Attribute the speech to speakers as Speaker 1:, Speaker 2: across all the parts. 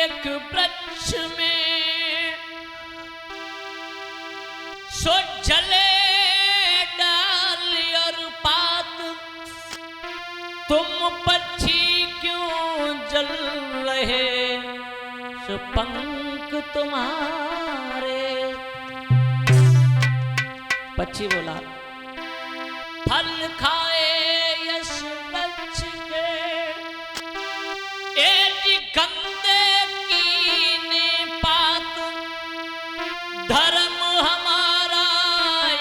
Speaker 1: एक वृक्ष में सो जले डाल और पात, तुम पक्षी क्यों जल रहे सो पंख तुम्हारे। पक्षी बोला फल खाए यश वृक्ष के, एक गंदे कीने पात, धर्म हमारा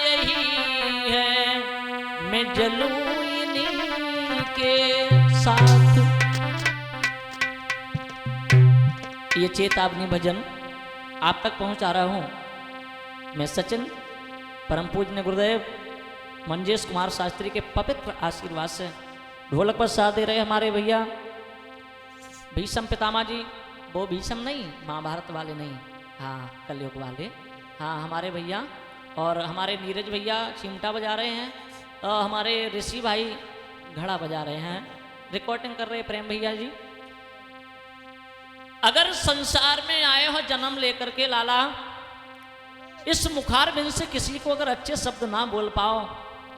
Speaker 1: यही है मैं जलूं इन्हीं के साथ। ये चेतावनी भजन आप तक पहुंचा रहा हूं मैं सचिन, परम पूज्य गुरुदेव मंजेश कुमार शास्त्री के पवित्र आशीर्वाद से। ढोलक पर साथ दे रहे हमारे भैया भीष्म पितामह जी, वो भीष्म नहीं, महाभारत वाले नहीं, हाँ कलयुग वाले, हाँ हमारे भैया। और हमारे नीरज भैया चिमटा बजा रहे हैं, और हमारे ऋषि भाई घड़ा बजा रहे हैं, रिकॉर्डिंग कर रहे हैं प्रेम भैया जी। अगर संसार में आए हो जन्म लेकर के लाला, इस मुखार बिन से किसी को अगर अच्छे शब्द ना बोल पाओ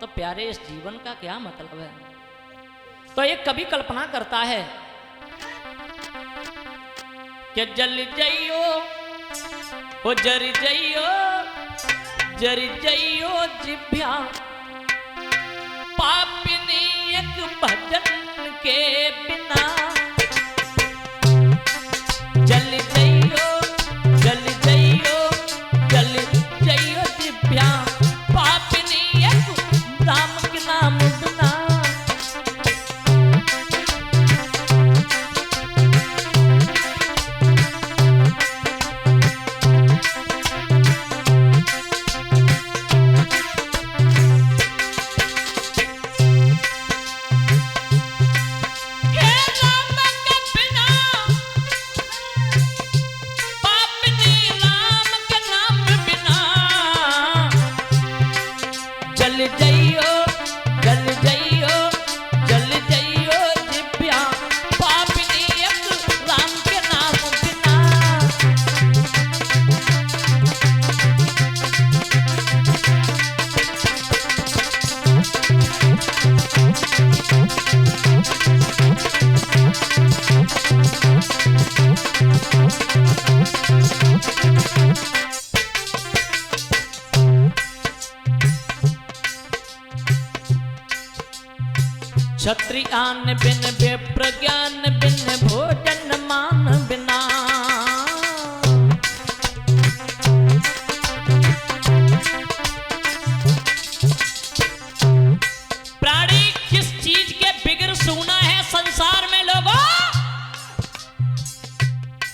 Speaker 1: तो प्यारे इस जीवन का क्या मतलब है। तो एक कवि कल्पना करता है कि जल जइयो ओ जर जइयो, जर जइयो जिभ्या, पापिनी एक भजन के बिना। जल जइयो, जल जइयो, जल जइयो जिभ्या, पापिनी एक राम के नाम बिना। क्षत्रियान बिन विप्र ज्ञान बिन भोजन मान बिना। प्राणी किस चीज के बिगड़ सुना है संसार में लोगों,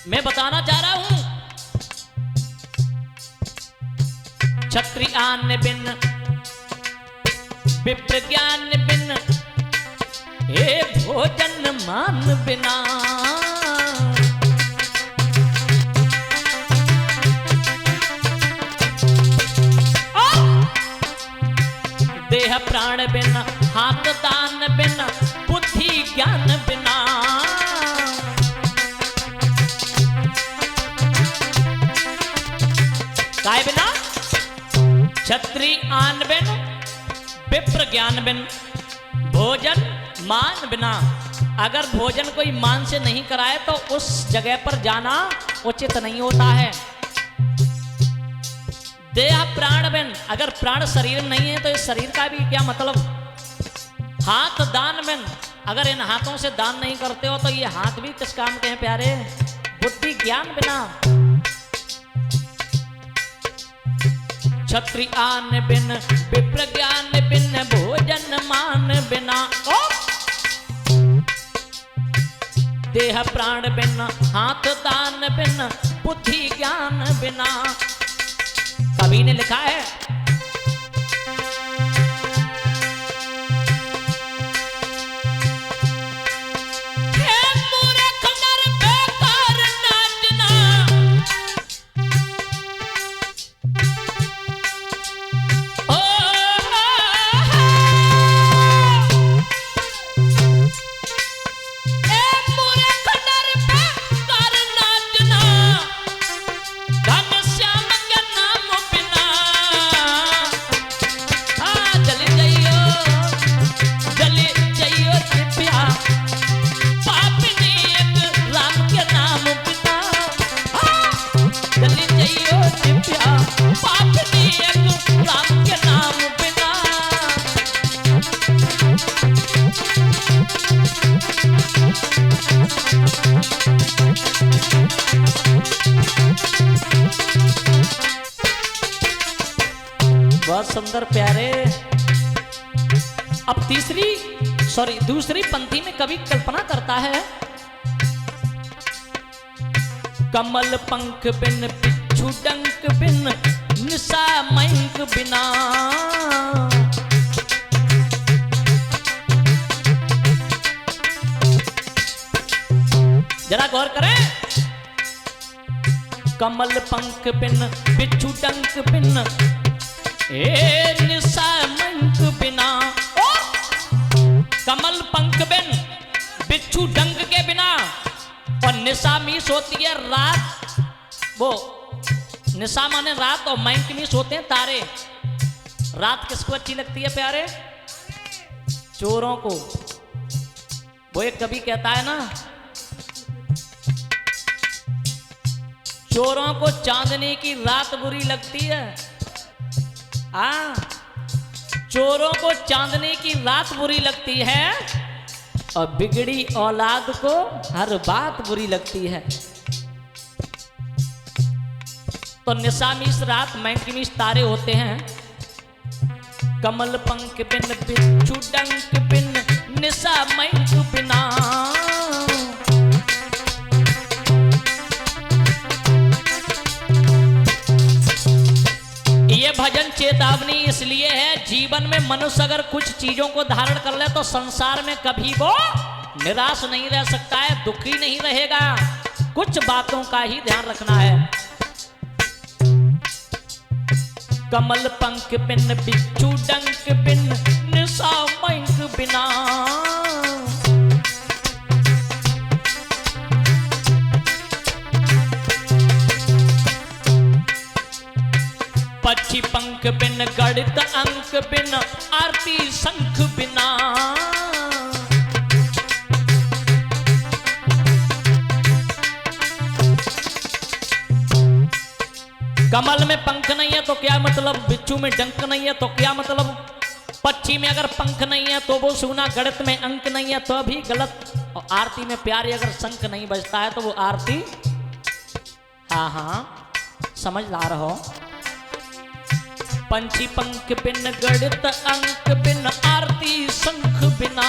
Speaker 1: मैं बताना चाह रहा हूं। क्षत्रियान बिन विप्र ज्ञान बिन, हे भोजन मान बिना। देह प्राण बिना, हाथ दान बिना, बुद्धि ज्ञान बिना। काय बिना? क्षत्रियान बिन विप्र ज्ञान बिन, भोजन मान बिना। अगर भोजन कोई मान से नहीं कराए तो उस जगह पर जाना उचित नहीं होता है। देह प्राण बिन, अगर प्राण शरीर में नहीं है तो इस शरीर का भी क्या मतलब। हाथ दान बिन, अगर इन हाथों से दान नहीं करते हो तो ये हाथ भी किस काम के हैं प्यारे। बुद्धि ज्ञान बिना। क्षत्रियान बिन विप्र ज्ञान बिन, भोजन मान बिना। देह प्राण बिन, हाथ दान बिन, बुद्धि ज्ञान बिना। कवि ने लिखा है बहुत सुंदर प्यारे। अब दूसरी पंक्ति में कवि कल्पना करता है, कमल पंख बिन बिच्छू डंक बिन निशा मयंक बिना। जरा गौर करें, कमल पंख बिन बिच्छू डंक बिन निशा मयंक बिना। ओ कमल पंख बिन बिच्छू डंक के बिना, और निशा मीस होती है रात, वो निशा माने रात, और मयंक मीस होते हैं तारे। रात किसको अच्छी लगती है प्यारे? चोरों को। वो एक कवि कहता है ना, चोरों को चांदनी की रात बुरी लगती है। चोरों को चांदनी की रात बुरी लगती है, और बिगड़ी औलाद को हर बात बुरी लगती है। तो निशामीस रात, मयंकमीस तारे होते हैं। कमल पंख बिन बिच्छू डंक बिन निशा मयंक बिना। ये भजन चेतावनी इसलिए है, जीवन में मनुष्य अगर कुछ चीजों को धारण कर ले तो संसार में कभी वो निराश नहीं रह सकता है, दुखी नहीं रहेगा। कुछ बातों का ही ध्यान रखना है। कमल पंख बिन बिच्छू डंक बिन निशा मयंक बिना। पक्षी पंख बिन गणित अंक बिन आरती शंख बिना। कमल में पंख नहीं है तो क्या मतलब, बिच्छू में डंक नहीं है तो क्या मतलब, पक्षी में अगर पंख नहीं है तो वो सुना, गणित में अंक नहीं है तो भी गलत, और आरती में प्यारी अगर शंख नहीं बजता है तो वो आरती, हाँ समझ ला रहा हो। पंछी पंख बिन गणित अंक बिन आरती शंख बिना।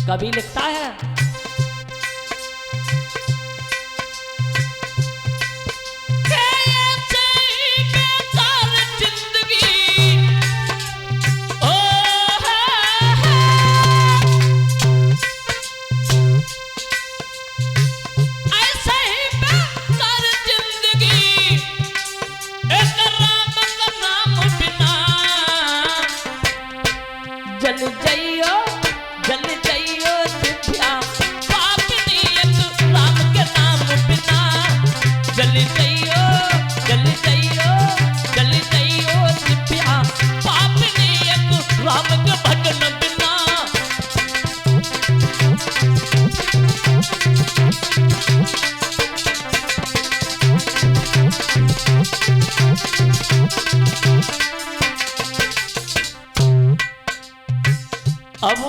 Speaker 1: कवि लिखता है, अब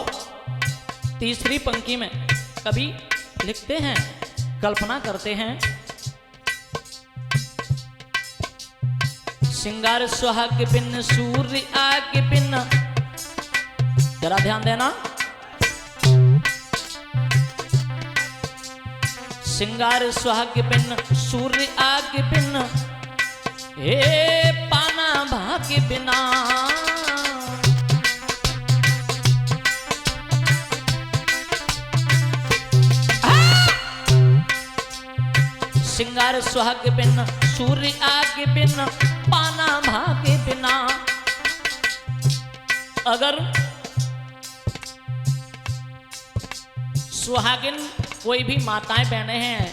Speaker 1: तीसरी पंक्ति में कवि लिखते हैं, कल्पना करते हैं, सिंगार सुहाग बिन सूर्य आग बिन। जरा ध्यान देना, सिंगार सुहाग बिन सूर्य आग बिन पाना भाग्य बिना। सिंगार सुहाग बिन सूर्य आग बिन पाना भाग्य बिना। अगर सुहागिन कोई भी माताएं बहनें हैं,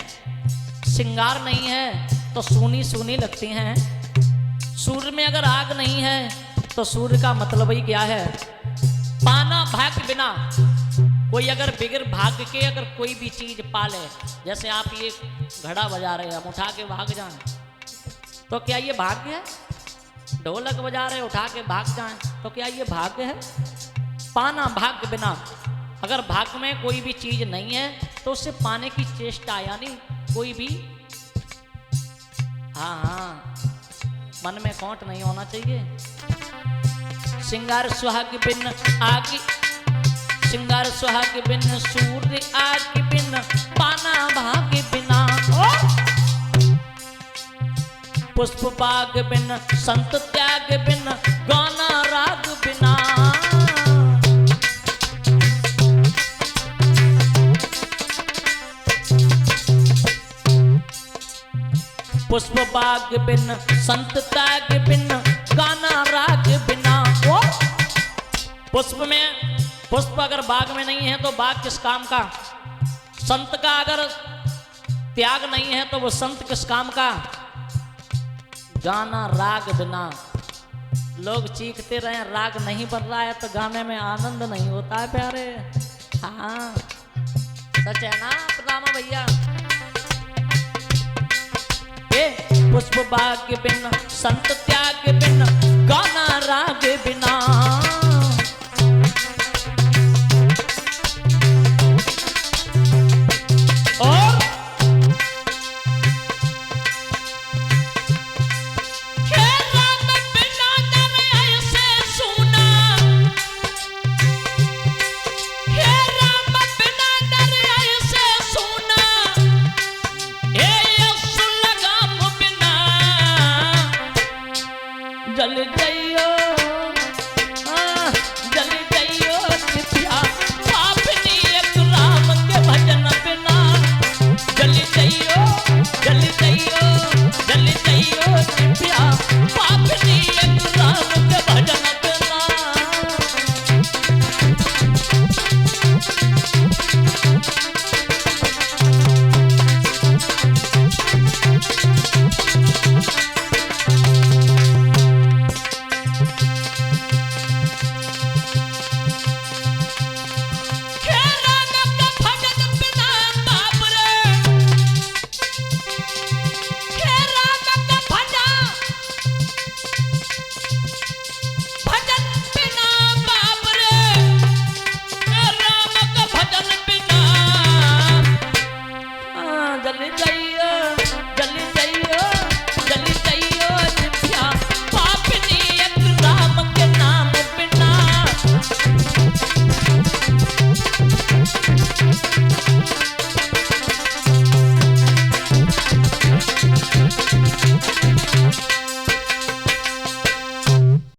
Speaker 1: सिंगार नहीं है तो सूनी सूनी लगती हैं। सूर्य में अगर आग नहीं है तो सूर्य का मतलब ही क्या है, पाना भाग्य बिना। कोई अगर बिगर भाग्य के अगर कोई भी चीज पाले, जैसे आप ये घड़ा बजा रहे हैं, हम उठा के भाग जाएं तो क्या ये भाग्य है? ढोलक बजा रहे उठा के भाग जाएं तो क्या ये भाग्य है? पाना भाग्य बिना, अगर भाग्य में कोई भी चीज नहीं है तो उसे पाने की चेष्टा, यानी कोई भी, हाँ हाँ, मन में खोट नहीं होना चाहिए। सिंगार सुहाग बिन आग, सिंगार सुहाग बिन सूर्य आग बिन पाना भाग्य बिना, पुष्प बाग बिन संत त्याग बिन गाना राग बिना, पुष्प बाग बिन संत त्याग बिन गाना राग बिना। पुष्प में, पुष्प अगर बाग में नहीं है तो बाग किस काम का, संत का अगर त्याग नहीं है तो वो संत किस काम का, गाना राग बिना। लोग चीखते रहे राग नहीं बन रहा है तो गाने में आनंद नहीं होता है प्यारे। हाँ सच है ना प्रणामा भैया। पुष्प बाग बिन संत त्याग बिन गाना राग बिना, और हे राम बिना दर ऐसे सुना, हे राम बिना दर ऐसे सुना, हे यस लगाम बिना जल गयो, जल गयो चितिया पापनी एक राम के भजन बिना, जल गयो, जल गयो, जल गयो चितिया पापनी एक राम के भजन बिना। जल गई